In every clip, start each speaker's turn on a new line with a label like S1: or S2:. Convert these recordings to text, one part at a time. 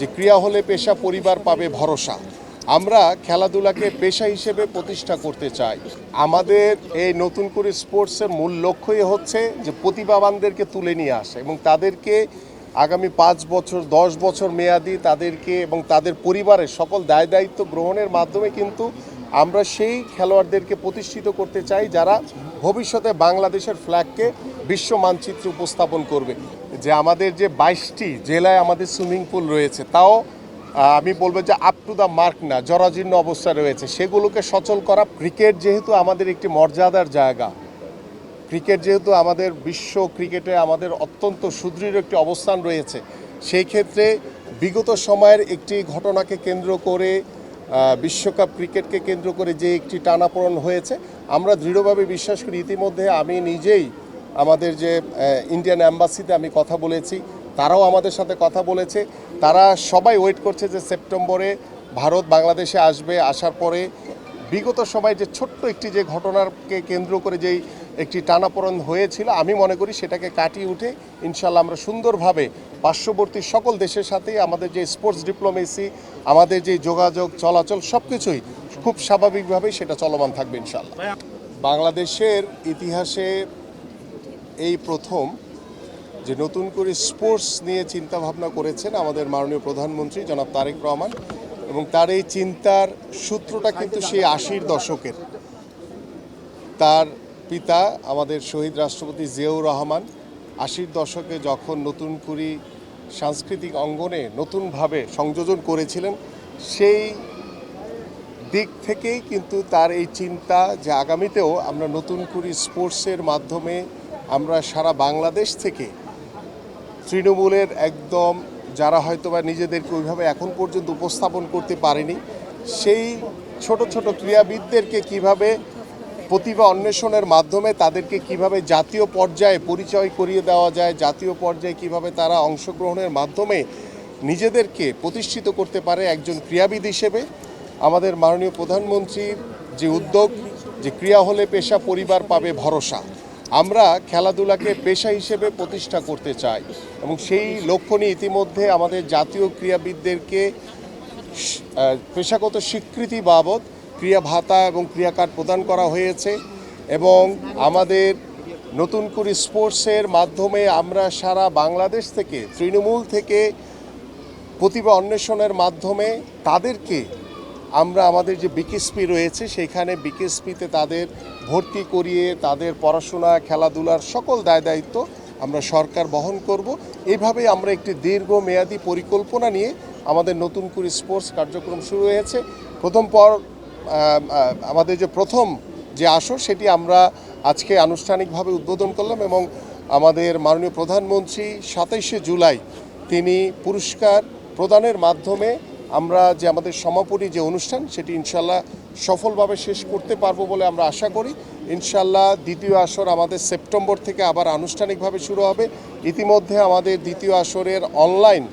S1: যে ক্রীড়া হলে পেশা, পরিবার পাবে ভরসা। আমরা খেলাধুলাকে পেশা হিসেবে প্রতিষ্ঠা করতে চাই। আমাদের এই নতুন করে স্পোর্টসের মূল লক্ষ্যই হচ্ছে যে প্রতিভাবানদেরকে তুলে নিয়ে আসা এবং তাদেরকে আগামী 5 বছর 10 বছর মেয়াদি তাদেরকে এবং তাদের পরিবারের সকল দায় দায়িত্ব গ্রহণের মাধ্যমে কিন্তু আমরা সেই খেলোয়াড়দেরকে প্রতিষ্ঠিত করতে চাই যারা ভবিষ্যতে বাংলাদেশের ফ্ল্যাগকে বিশ্ব মানচিত্রে উপস্থাপন করবে। যে আমাদের যে 22টি জেলায় আমাদের সুইমিং পুল রয়েছে, তাও আমি বলবো যে আপ টু দ্য মার্ক না, জরাজীর্ণ অবস্থায় রয়েছে, সেগুলোকে সচল করা। ক্রিকেট যেহেতু আমাদের একটি মর্যাদার জায়গা, ক্রিকেট যেহেতু আমাদের বিশ্ব ক্রিকেটে আমাদের অত্যন্ত সুদৃঢ় একটি অবস্থান রয়েছে, সেই ক্ষেত্রে বিগত সময়ের একটি ঘটনাকে কেন্দ্র করে বিশ্বকাপ ক্রিকেটকে কেন্দ্র করে যে একটি টানাপোড়েন হয়েছে, আমরা দৃঢ়ভাবে বিশ্বাস করি। ইতিমধ্যে আমি নিজেই আমাদের যে ইন্ডিয়ান অ্যাম্বাসিতে আমি কথা বলেছি, তারাও আমাদের সাথে কথা বলেছে। তারা সবাই ওয়েট করছে যে সেপ্টেম্বরে ভারত বাংলাদেশে আসবে, আসার পরে বিগত সময় যে ছোট্ট একটি যে ঘটনাকে কেন্দ্র করে যেই একটি টানাপোড়েন হয়েছিল, আমি মনে করি সেটাকে কাটিয়ে উঠে ইনশাল্লাহ আমরা সুন্দরভাবে পার্শ্ববর্তী সকল দেশের সাথেই আমাদের যে স্পোর্টস ডিপ্লোমেসি, আমাদের যে যোগাযোগ চলাচল সব কিছুই খুব স্বাভাবিকভাবেই সেটা চলমান থাকবে ইনশাল্লাহ। বাংলাদেশের ইতিহাসে এই প্রথম যে নতুন করে স্পোর্টস নিয়ে চিন্তাভাবনা করেছেন আমাদের মাননীয় প্রধানমন্ত্রী জনাব তারেক রহমান, এবং তার এই চিন্তার সূত্রটা কিন্তু সেই 80-র দশকের। তার পিতা আমাদের শহীদ রাষ্ট্রপতি জিয়াউর রহমান 80-র দশকে যখন নতুন করে সাংস্কৃতিক অঙ্গনে নতুনভাবে সংযোজন করেছিলেন, সেই দিক থেকেই কিন্তু তার এই চিন্তা যে আগামীতেও আমরা নতুন করে স্পোর্টসের মাধ্যমে আমরা সারা বাংলাদেশ থেকে তৃণমূলের একদম যারা হয়তো বা নিজেদেরকে ওইভাবে এখন পর্যন্ত উপস্থাপন করতে পারেনি, সেই ছোট ছোট ক্রীড়াবিদদেরকে কিভাবে প্রতিভা অন্বেষণের মাধ্যমে তাদেরকে কিভাবে জাতীয় পর্যায়ে পরিচয় করিয়ে দেওয়া যায়, জাতীয় পর্যায়ে কিভাবে তারা অংশগ্রহণের মাধ্যমে নিজেদেরকে প্রতিষ্ঠিত করতে পারে একজন ক্রীড়াবিদ হিসেবে। আমাদের মাননীয় প্রধানমন্ত্রীর যে উদ্যোগ, যে ক্রীড়া হলে পেশা, পরিবার পাবে ভরসা, আমরা খেলাধুলাকে পেশা হিসেবে প্রতিষ্ঠা করতে চাই এবং সেই লক্ষ্য নিয়ে ইতিমধ্যে আমাদের জাতীয় ক্রীড়াবিদদেরকে পেশাগত স্বীকৃতি বাবদ ক্রীড়া ভাতা এবং ক্রীড়া কার্ড প্রদান করা হয়েছে। এবং আমাদের নতুন করে স্পোর্টসের মাধ্যমে আমরা সারা বাংলাদেশ থেকে তৃণমূল থেকে প্রতিভা অন্বেষণের মাধ্যমে তাদেরকে আমরা আমাদের যে বিকেএসপি রয়েছে সেইখানে বিকেএসপিতে তাদের ভর্তি করিয়ে তাদের পড়াশোনা, খেলাধুলার সকল দায় দায়িত্ব আমরা সরকার বহন করব। এইভাবেই আমরা একটি দীর্ঘমেয়াদী পরিকল্পনা নিয়ে আমাদের নতুন করে স্পোর্টস কার্যক্রম শুরু হয়েছে। আমাদের যে প্রথম যে আসর সেটি আমরা আজকে আনুষ্ঠানিকভাবে উদ্বোধন করলাম এবং আমাদের মাননীয় প্রধানমন্ত্রী 27শে জুলাই তিনি পুরস্কার প্রদানের মাধ্যমে আমরা যে আমাদের সমাপনী যে অনুষ্ঠান সেটি ইনশাল্লাহ সফলভাবে শেষ করতে পারবো বলে আমরা আশা করি। ইনশাল্লাহ দ্বিতীয় আসর আমাদের সেপ্টেম্বর থেকে আবার আনুষ্ঠানিকভাবে শুরু হবে। ইতিমধ্যে আমাদের দ্বিতীয় আসরের অনলাইন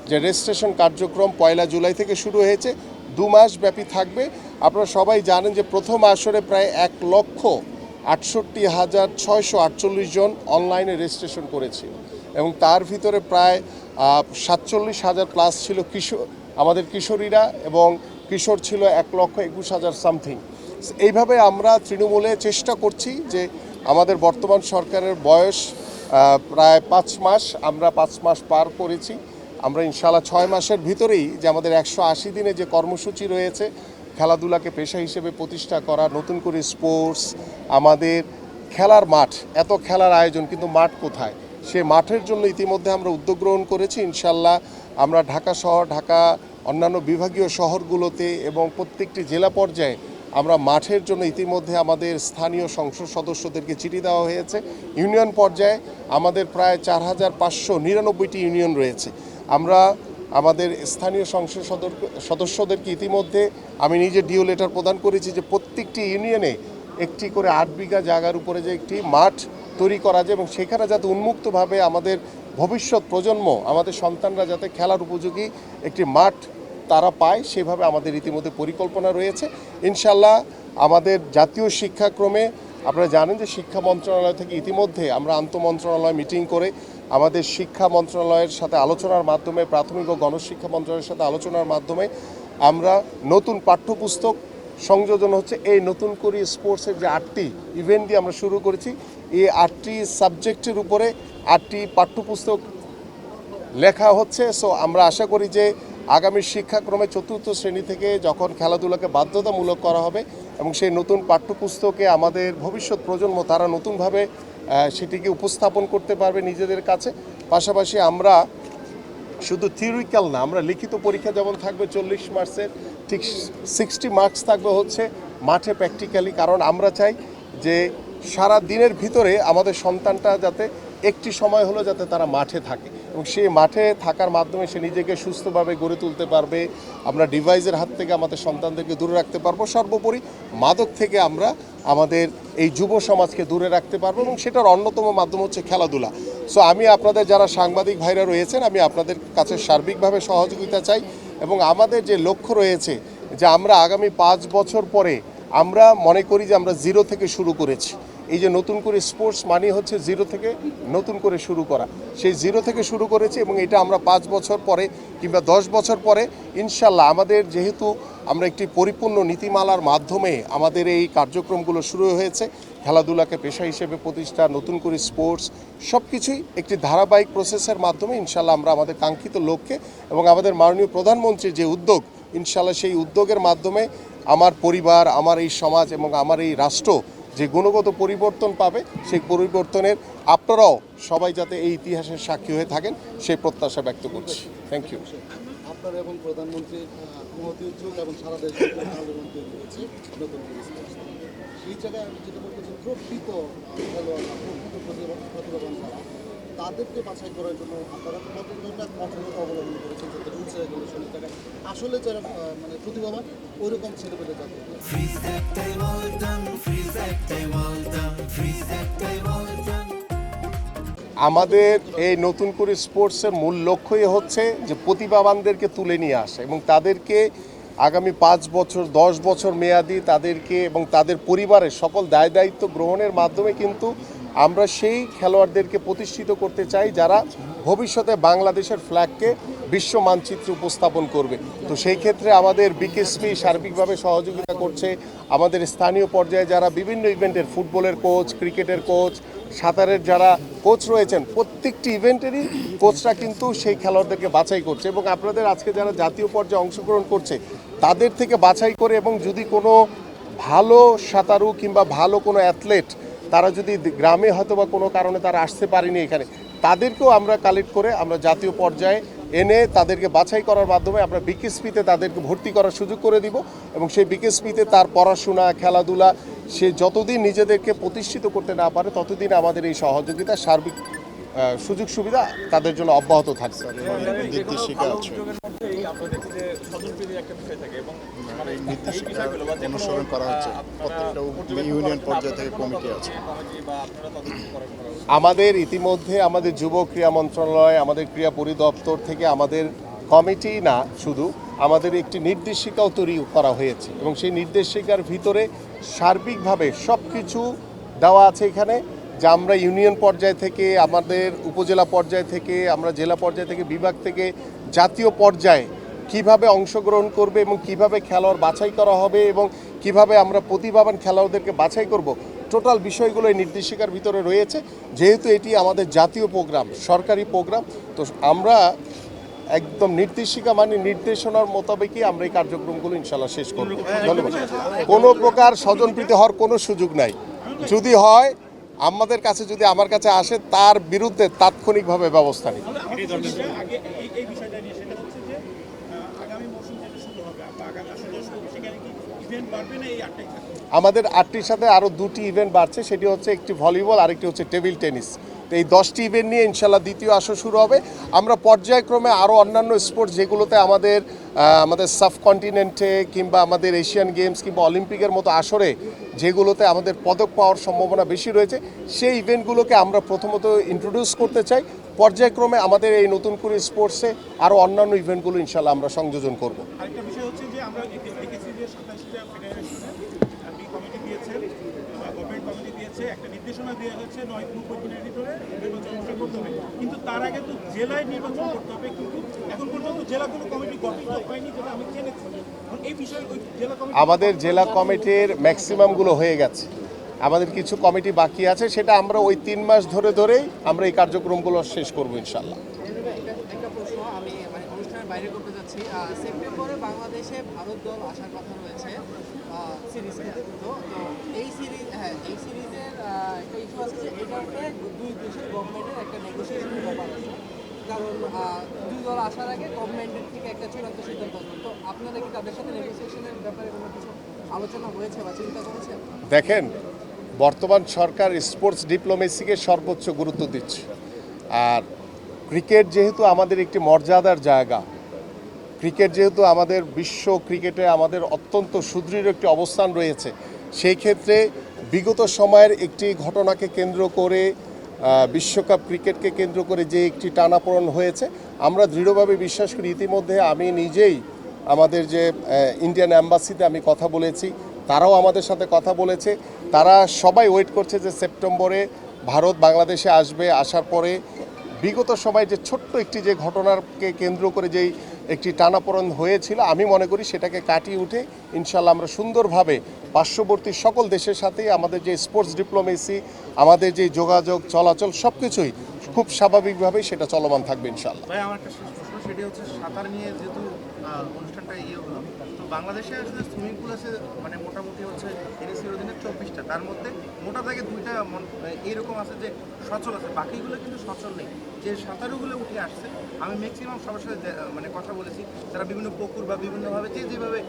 S1: যে রেজিস্ট্রেশন কার্যক্রম 1 জুলাই থেকে শুরু হয়েছে, 2 মাস ব্যাপী থাকবে। আপনারা সবাই জানেন যে প্রথম আসরে প্রায় 1,68,648 জন অনলাইনে রেজিস্ট্রেশন করেছিল এবং তার ভিতরে প্রায় 47,000 প্লাস ছিল আমাদের কিশোরীরা এবং কিশোর ছিল 1,21,000 সামথিং। এইভাবে আমরা তৃণমূলে চেষ্টা করছি যে আমাদের বর্তমান সরকারের বয়স প্রায় 5 মাস, আমরা 5 মাস পার করেছি। আমরা ইনশাআল্লাহ 6 মাসের ভিতরেই যে আমাদের 180 দিনে যে কর্মসূচি রয়েছে খেলাধুলাকে পেশা হিসেবে প্রতিষ্ঠা করা, নতুন করে স্পোর্টস, আমাদের খেলার মাঠ, এত খেলার আয়োজন কিন্তু মাঠ কোথায়, সে মাঠের জন্য ইতিমধ্যে আমরা উদ্যোগ গ্রহণ করেছি। ইনশাল্লাহ আমরা ঢাকা শহর, ঢাকা অন্যান্য বিভাগীয় শহরগুলোতে এবং প্রত্যেকটি জেলা পর্যায়ে আমরা মাঠের জন্য ইতিমধ্যে আমাদের স্থানীয় সংসদ সদস্যদেরকে চিঠি দেওয়া হয়েছে। ইউনিয়ন পর্যায়ে আমাদের প্রায় 4,599টি ইউনিয়ন রয়েছে। আমরা আমাদের স্থানীয় সংসদ সদস্যদেরকে ইতিমধ্যে আমি নিজে ডিও লেটার প্রদান করেছি যে প্রত্যেকটি ইউনিয়নে একটি করে 8 বিঘা জায়গার উপরে যে একটি মাঠ তৈরি করা যায় এবং সেখানে যাতে উন্মুক্তভাবে আমাদের ভবিষ্যৎ প্রজন্ম, আমাদের সন্তানরা যাতে খেলার উপযোগী একটি মাঠ তারা পায়, সেভাবে আমাদের ইতিমধ্যে পরিকল্পনা রয়েছে। ইনশাল্লাহ আমাদের জাতীয় শিক্ষাক্রমে আপনারা জানেন যে শিক্ষা মন্ত্রণালয় থেকে ইতিমধ্যে আমরা আন্তঃমন্ত্রণালয় মিটিং করে আমাদের শিক্ষা মন্ত্রণালয়ের সাথে আলোচনার মাধ্যমে, প্রাথমিক ও গণশিক্ষা মন্ত্রণালয়ের সাথে আলোচনার মাধ্যমে আমরা নতুন পাঠ্যপুস্তক সংযোজন হচ্ছে। এই নতুন করে স্পোর্টসের যে 8টি ইভেন্ট দিয়ে আমরা শুরু করেছি, এই 8টি সাবজেক্টের উপরে 8টি পাঠ্যপুস্তক লেখা হচ্ছে। সো আমরা আশা করি যে আগামী শিক্ষাক্রমে 4র্থ শ্রেণী থেকে যখন খেলাধুলাকে বাধ্যতামূলক করা হবে এবং সেই নতুন পাঠ্যপুস্তকে আমাদের ভবিষ্যৎ প্রজন্ম তারা নতুনভাবে সেটিকে উপস্থাপন করতে পারবে নিজেদের কাছে। পাশাপাশি আমরা শুধু থিওরিক্যাল না, আমরা লিখিত পরীক্ষা যেমন থাকবে 40 মার্কসের, ঠিক 60 মার্কস থাকবে হচ্ছে মাঠে প্র্যাকটিক্যালি। কারণ আমরা চাই যে সারা দিনের ভিতরে আমাদের সন্তানটা যাতে একটি সময় হলো যাতে তারা মাঠে থাকে এবং সেই মাঠে থাকার মাধ্যমে সে নিজেকে সুস্থভাবে গড়ে তুলতে পারবে। আমরা ডিভাইসের হাত থেকে আমাদের সন্তানদেরকে দূরে রাখতে পারবো, সর্বোপরি মাদক থেকে আমরা আমাদের এই যুব সমাজকে দূরে রাখতে পারবো এবং সেটার অন্যতম মাধ্যম হচ্ছে খেলাধুলা। সো আমি আপনাদের যারা সাংবাদিক ভাইরা রয়েছেন, আমি আপনাদের কাছে সার্বিকভাবে সহযোগিতা চাই এবং আমাদের যে লক্ষ্য রয়েছে যে আমরা আগামী 5 বছর পরে আমরা মনে করি যে আমরা জিরো থেকে শুরু করেছি। এই যে নতুন করে স্পোর্টস মানে হচ্ছে জিরো থেকে নতুন করে শুরু করা, সেই জিরো থেকে শুরু করেছি এবং এটা আমরা 5 বছর পরে কিংবা 10 বছর পরে ইনশাল্লাহ আমাদের যেহেতু আমরা একটি পরিপূর্ণ নীতিমালার মাধ্যমে আমাদের এই কার্যক্রমগুলো শুরু হয়েছে, খেলাধুলাকে পেশা হিসেবে প্রতিষ্ঠা, নতুন করে স্পোর্টস সব কিছুই একটি ধারাবাহিক প্রসেসের মাধ্যমে ইনশাল্লাহ আমরা আমাদের কাঙ্ক্ষিত লক্ষ্যে এবং আমাদের মাননীয় প্রধানমন্ত্রীর যে উদ্যোগ, ইনশাল্লাহ সেই উদ্যোগের মাধ্যমে আমার পরিবার, আমার এই সমাজ এবং আমার এই রাষ্ট্র যে গুণগত পরিবর্তন পাবে, সেই পরিবর্তনের আপনারাও সবাই যাতে এই ইতিহাসের সাক্ষী হয়ে থাকেন সেই প্রত্যাশা ব্যক্ত করছি। Thank you.
S2: আপনার এবং প্রধানমন্ত্রীর মহতী উদ্যোগ এবং সারা দেশ সেই জায়গায় আমি যেটা বলতেছি, প্রকৃত খেলোয়াড় প্রকৃত প্রতিভাবান যারা, তাদেরকে বাছাই করার জন্য আপনারা কত ধরনের কঠোরতা অবলম্বন করেছেন যাতে রুলস রেগুলেশনের জায়গায় আসলে যারা মানে প্রতিভাবান ওইরকম ছেলেপেলে যাতে।
S1: আমাদের এই নতুন করে স্পোর্টসের মূল লক্ষ্যই হচ্ছে যে প্রতিভাবানদেরকে তুলে নিয়ে আসা এবং তাদেরকে আগামী 5 বছর 10 বছর মেয়াদি তাদেরকে এবং তাদের পরিবারের সকল দায় দায়িত্ব গ্রহণের মাধ্যমে কিন্তু আমরা সেই খেলোয়াড়দেরকে প্রতিষ্ঠিত করতে চাই যারা ভবিষ্যতে বাংলাদেশের ফ্ল্যাগকে বিশ্ব মানচিত্রে উপস্থাপন করবে। তো সেই ক্ষেত্রে আমাদের বিকেএসপি সার্বিকভাবে সহযোগিতা করছে। আমাদের স্থানীয় পর্যায়ে যারা বিভিন্ন ইভেন্টের ফুটবলের কোচ, ক্রিকেটের কোচ, সাঁতারের যারা কোচ রয়েছেন, প্রত্যেকটি ইভেন্টেরই কোচরা কিন্তু সেই খেলোয়াড়দেরকে বাছাই করছে এবং আপনাদের আজকে যারা জাতীয় পর্যায়ে অংশগ্রহণ করছে তাদের থেকে বাছাই করে এবং যদি কোনো ভালো সাঁতারু কিংবা ভালো কোনো অ্যাথলেট তারা যদি গ্রামে হয়তো বা কোনো কারণে তারা আসতে পারেনি এখানে, তাদেরকেও আমরা কালেক্ট করে আমরা জাতীয় পর্যায়ে এনে তাদেরকে বাছাই করার মাধ্যমে আমরা বিকেএসপিতে তাদেরকে ভর্তি করার সুযোগ করে দিব এবং সেই বিকেএসপিতে তার পড়াশোনা, খেলাধুলা সে যতদিন নিজেদেরকে প্রতিষ্ঠিত করতে না পারে ততদিন আমাদের এই সহযোগিতা সার্বিক সুযোগ সুবিধা তাদের জন্য অব্যাহত থাকছে।
S3: অনুসরণ করা হচ্ছে, প্রত্যেকটা ইউনিয়ন পর্যায় থেকে কমিটি আছে।
S1: আমাদের ইতিমধ্যে আমাদের যুব ক্রীড়া মন্ত্রণালয়, আমাদের ক্রীড়া পরিদপ্তর থেকে আমাদের কমিটি না শুধু আমাদের একটি নির্দেশিকাও তৈরি করা হয়েছে এবং সেই নির্দেশিকার ভিতরে সার্বিকভাবে সব কিছু দেওয়া আছে এখানে যে আমরা ইউনিয়ন পর্যায় থেকে, আমাদের উপজেলা পর্যায় থেকে, আমরা জেলা পর্যায় থেকে, বিভাগ থেকে জাতীয় পর্যায়ে কিভাবে অংশগ্রহণ করবে এবং কিভাবে খেলোয়াড় বাছাই করা হবে এবং কিভাবে আমরা প্রতিভাবান খেলোয়াড়দেরকে বাছাই করব, টোটাল বিষয়গুলো এই নির্দেশিকার ভিতরে রয়েছে। যেহেতু এটি আমাদের জাতীয় প্রোগ্রাম, সরকারি প্রোগ্রাম, তো আমরা একদম নির্দেশিকা মানে নির্দেশনার মোতাবেকই আমরা এই কার্যক্রমগুলো ইনশাল্লাহ শেষ করব। ধন্যবাদ। কোনো প্রকার স্বজনপ্রীতি হওয়ার কোনো সুযোগ নাই। যদি হয় আমাদের কাছে, যদি আমার কাছে আসে, তার বিরুদ্ধে তাৎক্ষণিকভাবে ব্যবস্থা নিই। আমাদের 8টির সাথে আরও 2টি ইভেন্ট বাড়ছে, সেটি হচ্ছে একটি ভলিবল, আরেকটি হচ্ছে টেবিল টেনিস। তো এই 10টি ইভেন্ট নিয়ে ইনশাল্লাহ দ্বিতীয় আসর শুরু হবে। আমরা পর্যায়ক্রমে আরও অন্যান্য স্পোর্টস যেগুলোতে আমাদের সাবকন্টিনেন্টে কিংবা আমাদের এশিয়ান গেমস কিংবা অলিম্পিকের মতো আসরে যেগুলোতে আমাদের পদক পাওয়ার সম্ভাবনা বেশি রয়েছে, সেই ইভেন্টগুলোকে আমরা প্রথমত ইন্ট্রোডিউস করতে চাই। পর্যায়ক্রমে আমাদের এই নতুন করে স্পোর্টসে আরও অন্যান্য ইভেন্টগুলো ইনশাল্লাহ আমরা সংযোজন করব।
S4: আরেকটা বিষয় হচ্ছে যে আমরা দেখেছি যে 27টা ফেডারেশনে কমিটি দিয়েছেন, গভর্নমেন্ট কমিটি দিয়েছেন হয়েছে, একটা নির্দেশনা দেওয়া হয়েছে 90 দিনের ভিতরে নির্বাচন অনুষ্ঠিত করতে হবে, কিন্তু তার আগে তো জেলায় নির্বাচন করতে হবে, কিন্তু এখন পর্যন্ত জেলা কোনো কমিটি গঠিত হয়নি যেটা আমি জেনেছি। এই বিষয়ে ওই জেলা কমিটি
S1: আমাদের জেলা কমিটির ম্যাক্সিমামগুলো হয়ে গেছে, আমাদের কিছু কমিটি বাকি আছে, সেটা আমরা ওই 3 মাস ধরেই আমরা এই কার্যক্রমগুলো শেষ করবো ইনশাল্লাহ।
S5: একটা প্রশ্ন আমি মানে অনুষ্ঠানের বাইরে করতে যাচ্ছি। সেপ্টেম্বরে বাংলাদেশে ভারত দল আসার কথা রয়েছে সিরিজ খেলতে। তো এই সিরিজের একটা ইস্যু আছে যে এটাতে দুই দেশের গভর্নমেন্টের একটা নেগোসিয়েশনের ব্যাপার আছে, কারণ দুই দল আসার আগে গভর্নমেন্টের থেকে একটা চূড়ান্ত সিদ্ধান্ত আসবে। তো আপনারা কি তাদের সাথে নেগোসিয়েশনের ব্যাপারে কোনো কিছু আলোচনা হয়েছে বা চিন্তা করেছেন?
S1: দেখেন, বর্তমান সরকার স্পোর্টস ডিপ্লোমেসিকে সর্বোচ্চ গুরুত্ব দিচ্ছে। আর ক্রিকেট যেহেতু আমাদের একটি মর্যাদার জায়গা, ক্রিকেট যেহেতু আমাদের বিশ্ব ক্রিকেটে আমাদের অত্যন্ত সুদৃঢ় একটি অবস্থান রয়েছে, সেই ক্ষেত্রে বিগত সময়ের একটি ঘটনাকে কেন্দ্র করে বিশ্বকাপ ক্রিকেটকে কেন্দ্র করে যে একটি টানাপোড়েন হয়েছে, আমরা দৃঢ়ভাবে বিশ্বাস করি। ইতিমধ্যে আমি নিজেই আমাদের যে ইন্ডিয়ান অ্যাম্বাসিতে আমি কথা বলেছি, তারাও আমাদের সাথে কথা বলেছে। তারা সবাই ওয়েট করছে যে সেপ্টেম্বরে ভারত বাংলাদেশে আসবে, আসার পরে বিগত সময় যে ছোট্ট একটি যে ঘটনাকে কেন্দ্র করে যেই একটি টানাপোড়েন হয়েছিল, আমি মনে করি সেটাকে কাটিয়ে উঠে ইনশাল্লাহ আমরা সুন্দরভাবে পার্শ্ববর্তী সকল দেশের সাথেই আমাদের যে স্পোর্টস ডিপ্লোমেসি, আমাদের যে যোগাযোগ চলাচল সব কিছুই খুব স্বাভাবিকভাবেই সেটা চলমান থাকবে ইনশাল্লাহ।
S6: ভাই, আমার একটা শেষ প্রশ্ন, সেটি হচ্ছে সাঁতার নিয়ে যেহেতু অনুষ্ঠানটা হলো, তো বাংলাদেশে আসলে সুইমিং পুল আছে মানে মোটামুটি হচ্ছে এনএসির অধীনে 24টা, তার মধ্যে মোটা থেকে 2টা এইরকম আছে যে সচল আছে, বাকিগুলো কিন্তু সচল নেই। যে সাঁতারুগুলো উঠে আসছে, আমি ম্যাক্সিমাম সবার সাথে মানে কথা বলেছি, তারা বিভিন্ন পুকুর বা বিভিন্নভাবে যেভাবে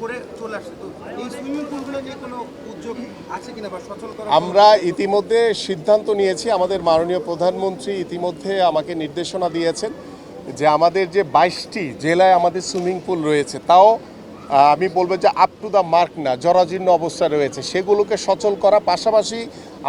S6: করে চলে আসছে। তো এই সুইমিং পুলগুলো নিয়ে কোনো উদ্যোগ আছে কিনা বা সচল করা?
S1: আমরা ইতিমধ্যে সিদ্ধান্ত নিয়েছি, আমাদের মাননীয় প্রধানমন্ত্রী ইতিমধ্যে আমাকে নির্দেশনা দিয়েছেন যে আমাদের যে 22টি জেলায় আমাদের সুইমিং পুল রয়েছে, তাও আমি বলবো যে আপ টু দ্য মার্ক না, জরাজীর্ণ অবস্থা রয়েছে, সেগুলোকে সচল করা। পাশাপাশি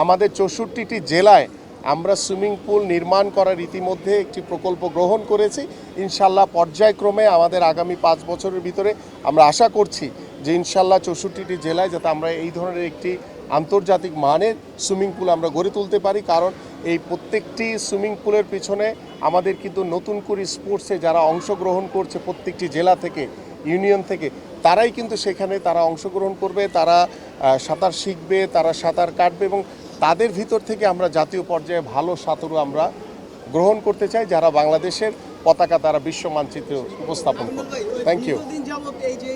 S1: আমাদের 64টি জেলায় আমরা সুইমিং পুল নির্মাণ করার ইতিমধ্যে একটি প্রকল্প গ্রহণ করেছি। ইনশাল্লাহ পর্যায়ক্রমে আমাদের আগামী 5 বছরের ভিতরে আমরা আশা করছি যে ইনশাল্লাহ 64টি জেলায় যাতে আমরা এই ধরনের একটি আন্তর্জাতিক মানের সুইমিং পুল আমরা গড়ে তুলতে পারি। কারণ এই প্রত্যেকটি সুইমিং পুলের পিছনে আমাদের কিন্তু নতুন করে স্পোর্টসে যারা অংশগ্রহণ করছে প্রত্যেকটি জেলা থেকে, ইউনিয়ন থেকে, তারাই কিন্তু সেখানে তারা অংশগ্রহণ করবে, তারা সাঁতার শিখবে, তারা সাঁতার কাটবে এবং তাদের ভিতর থেকে আমরা জাতীয় পর্যায়ে ভালো সাঁতারু আমরা গ্রহণ করতে চাই, যারা বাংলাদেশের পতাকা তারা বিশ্ব মানচিত্রে উপস্থাপন করবে। Thank you.
S5: দীর্ঘদিন যাবত এই যে